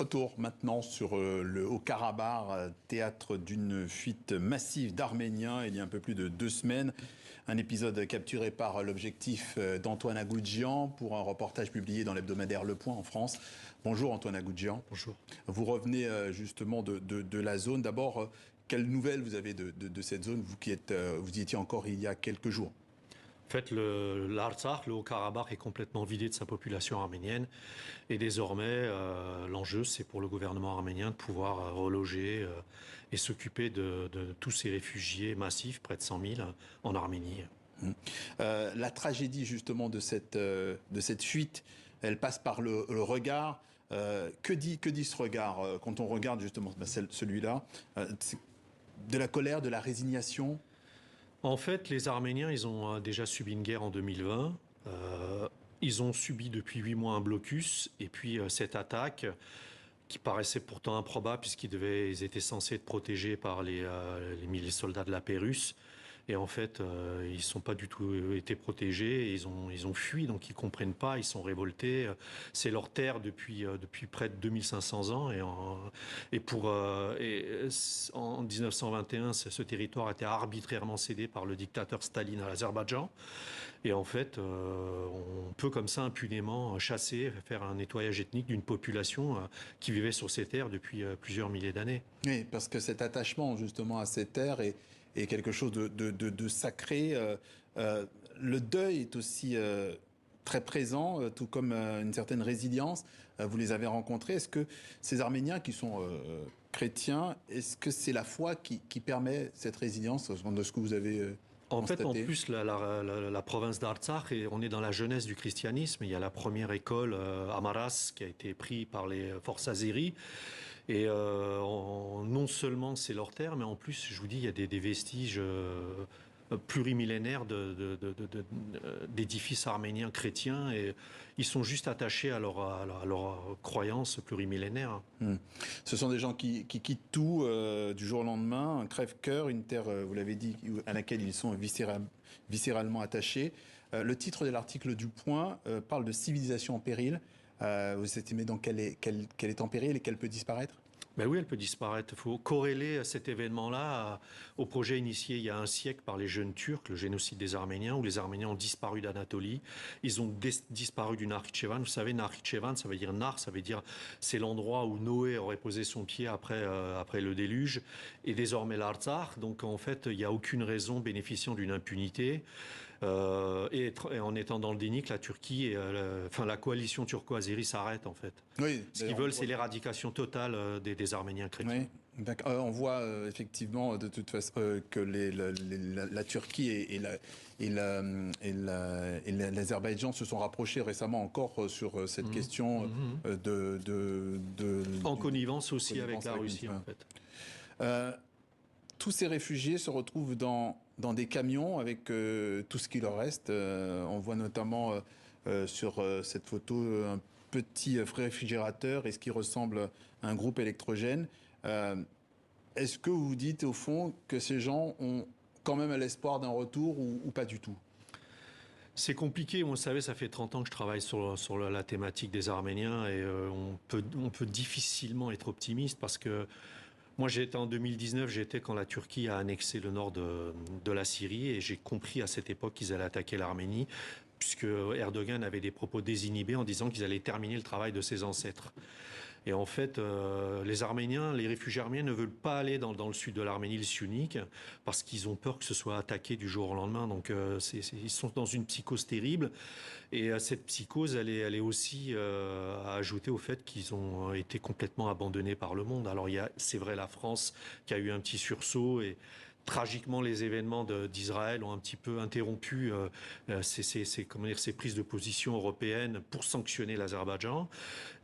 Retour maintenant sur le Haut-Karabakh, théâtre d'une fuite massive d'Arméniens il y a un peu plus de 2 semaines. Un épisode capturé par l'Objectif d'Antoine Agoudjian pour un reportage publié dans l'hebdomadaire Le Point en France. Bonjour Antoine Agoudjian. Bonjour. Vous revenez justement de la zone. D'abord, quelles nouvelles vous avez de cette zone, vous qui vous y étiez encore il y a quelques jours? En fait, l'Artsakh, le Haut-Karabakh, est complètement vidé de sa population arménienne. Et désormais, l'enjeu, c'est pour le gouvernement arménien de pouvoir reloger et s'occuper de tous ces réfugiés massifs, près de 100 000, en Arménie. La tragédie, justement, de cette fuite, elle passe par le regard. Que dit ce regard quand on regarde, justement, celui-là, de la colère, de la résignation? En fait, les Arméniens, ils ont déjà subi une guerre en 2020. Ils ont subi depuis 8 mois un blocus. Et puis cette attaque, qui paraissait pourtant improbable, ils étaient censés être protégés par les soldats de la paix russe. Et en fait, ils n'ont pas du tout été protégés. Ils ont fui, donc ils comprennent pas. Ils sont révoltés. C'est leur terre depuis près de 2500 ans. En 1921, ce territoire a été arbitrairement cédé par le dictateur Staline à l'Azerbaïdjan. Et en fait, on peut comme ça impunément chasser, faire un nettoyage ethnique d'une population qui vivait sur ces terres depuis plusieurs milliers d'années. Oui, parce que cet attachement justement à ces terres est quelque chose de sacré. Le deuil est aussi très présent, tout comme une certaine résilience. Vous les avez rencontrés. Est-ce que ces Arméniens qui sont chrétiens, est-ce que c'est la foi qui permet cette résilience de ce que vous avez En constaté? fait, en plus, la province d'Artsakh, on est dans la jeunesse du christianisme. Il y a la première école, Amaras, qui a été prise par les forces azéries. Et non seulement c'est leur terre, mais en plus, je vous dis, il y a des vestiges plurimillénaires d'édifices arméniens chrétiens. Et ils sont juste attachés à leur croyance plurimillénaire. Ce sont des gens qui quittent tout du jour au lendemain, un crève-cœur, une terre, vous l'avez dit, à laquelle ils sont viscéralement attachés. Le titre de l'article du Point parle de civilisation en péril. Vous estimez donc qu'elle est en péril et qu'elle peut disparaître? Ben oui, elle peut disparaître. Il faut corréler cet événement-là au projet initié il y a un siècle par les jeunes Turcs, le génocide des Arméniens, où les Arméniens ont disparu d'Anatolie. Ils ont disparu du Nakhitchevan. Vous savez, Nakhitchevan, ça veut dire Nar, ça veut dire c'est l'endroit où Noé aurait posé son pied après le déluge. Et désormais l'Artsakh. Donc en fait, il n'y a aucune raison bénéficiant d'une impunité. Et en étant dans le déni, que la Turquie et la coalition turco-azérie s'arrête en fait. Oui, ce qu'ils veulent, c'est l'éradication totale des Arméniens chrétiens. Oui, on voit effectivement de toute façon que la Turquie et l'Azerbaïdjan se sont rapprochés récemment encore sur cette question en connivence aussi avec la Russie en fait. Tous ces réfugiés se retrouvent dans des camions avec tout ce qu'il leur reste. On voit notamment sur cette photo un petit réfrigérateur et ce qui ressemble à un groupe électrogène. Est-ce que vous vous dites au fond que ces gens ont quand même l'espoir d'un retour ou pas du tout? C'est compliqué. Vous savez, ça fait 30 ans que je travaille sur la thématique des Arméniens et on peut difficilement être optimiste parce que moi, en 2019, j'étais quand la Turquie a annexé le nord de la Syrie et j'ai compris à cette époque qu'ils allaient attaquer l'Arménie puisque Erdogan avait des propos désinhibés en disant qu'ils allaient terminer le travail de ses ancêtres. Et en fait, les Arméniens, les réfugiés arméniens ne veulent pas aller dans le sud de l'Arménie, le Syunik, parce qu'ils ont peur que ce soit attaqué du jour au lendemain. Donc, ils sont dans une psychose terrible. Et cette psychose, elle est aussi à ajouter au fait qu'ils ont été complètement abandonnés par le monde. Alors, c'est vrai, la France qui a eu un petit sursaut et tragiquement, les événements d'Israël ont un petit peu interrompu ces prises de position européennes pour sanctionner l'Azerbaïdjan.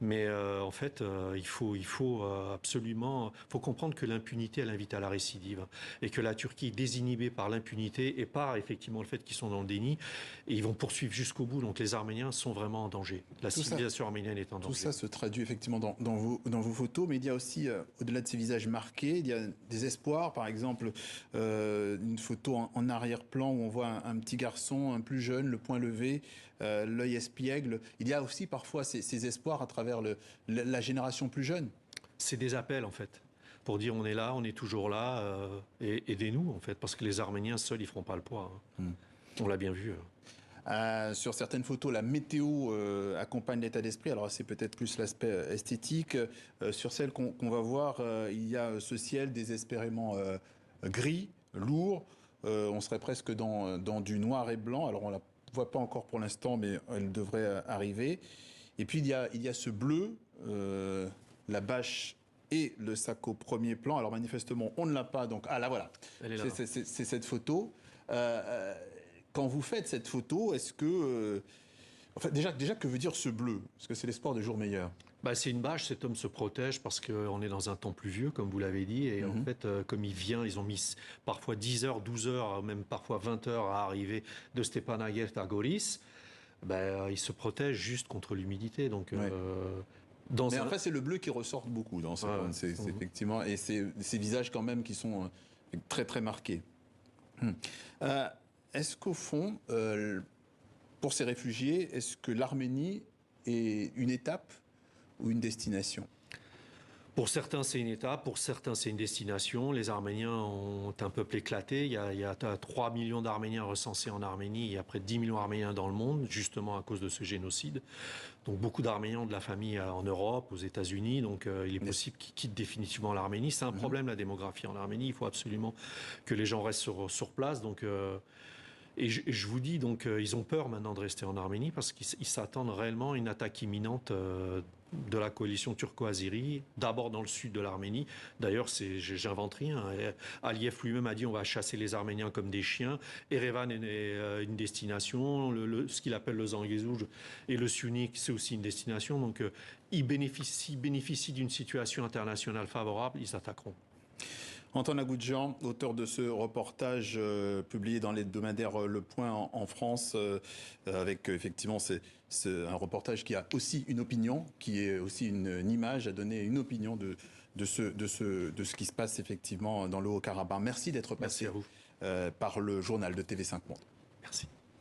Mais en fait, il faut absolument comprendre que l'impunité, elle invite à la récidive. Et que la Turquie est désinhibée par l'impunité et par effectivement le fait qu'ils sont dans le déni. Et ils vont poursuivre jusqu'au bout. Donc les Arméniens sont vraiment en danger. La civilisation arménienne est en danger. Tout ça se traduit effectivement dans vos photos. Mais il y a aussi, au-delà de ces visages marqués, il y a des espoirs. Par exemple, une photo en arrière-plan où on voit un petit garçon, un plus jeune, le poing levé, l'œil espiègle. Il y a aussi parfois ces espoirs à travers la génération plus jeune. C'est des appels en fait, pour dire on est là, on est toujours là, et aidez-nous en fait, parce que les Arméniens seuls ils feront pas le poids. On l'a bien vu. Sur certaines photos, la météo accompagne l'état d'esprit. Alors c'est peut-être plus l'aspect esthétique. Sur celle qu'on va voir, il y a ce ciel désespérément gris, lourd. On serait presque dans du noir et blanc. Alors on la voit pas encore pour l'instant, mais elle devrait arriver. Et puis il y a ce bleu, la bâche et le sac au premier plan. Alors manifestement, on ne l'a pas. Donc là voilà. Elle est là. C'est cette photo. Quand vous faites cette photo, est-ce que... Enfin, déjà, que veut dire ce bleu? Parce que c'est l'espoir de jours meilleurs. C'est une bâche, cet homme se protège parce qu'on est dans un temps pluvieux, comme vous l'avez dit. Et en fait, comme il vient, ils ont mis parfois 10 heures, 12 heures, même parfois 20 heures à arriver de Stepanakert à Goris. Il se protège juste contre l'humidité. Donc, Mais en fait, c'est le bleu qui ressort beaucoup dans ce c'est effectivement, et ces visages quand même qui sont très très marqués. Est-ce qu'au fond, pour ces réfugiés, est-ce que l'Arménie est une étape ou une destination? Pour certains, c'est une étape, pour certains, c'est une destination. Les Arméniens ont un peuple éclaté. Il y a 3 millions d'Arméniens recensés en Arménie. Il y a près de 10 millions d'Arméniens dans le monde, justement à cause de ce génocide. Donc beaucoup d'Arméniens ont de la famille en Europe, aux États-Unis. Donc il est possible qu'ils quittent définitivement l'Arménie. C'est un problème, la démographie en Arménie. Il faut absolument que les gens restent sur place. Donc... Et je vous dis, donc, ils ont peur maintenant de rester en Arménie parce qu'ils s'attendent réellement à une attaque imminente de la coalition turco-azérie, d'abord dans le sud de l'Arménie. D'ailleurs, j'invente rien. Aliyev lui-même a dit on va chasser les Arméniens comme des chiens. Erevan est une destination. Ce qu'il appelle le Zangezur et le Syunik, c'est aussi une destination. Donc, ils bénéficient d'une situation internationale favorable. Ils attaqueront. Antoine Agoudjian, auteur de ce reportage publié dans l'hebdomadaire Le Point en France, avec effectivement c'est un reportage qui a aussi une opinion, qui est aussi une image, à donner une opinion de ce qui se passe effectivement dans le Haut-Karabakh. Merci d'être passé par le journal de TV5 Monde. Merci.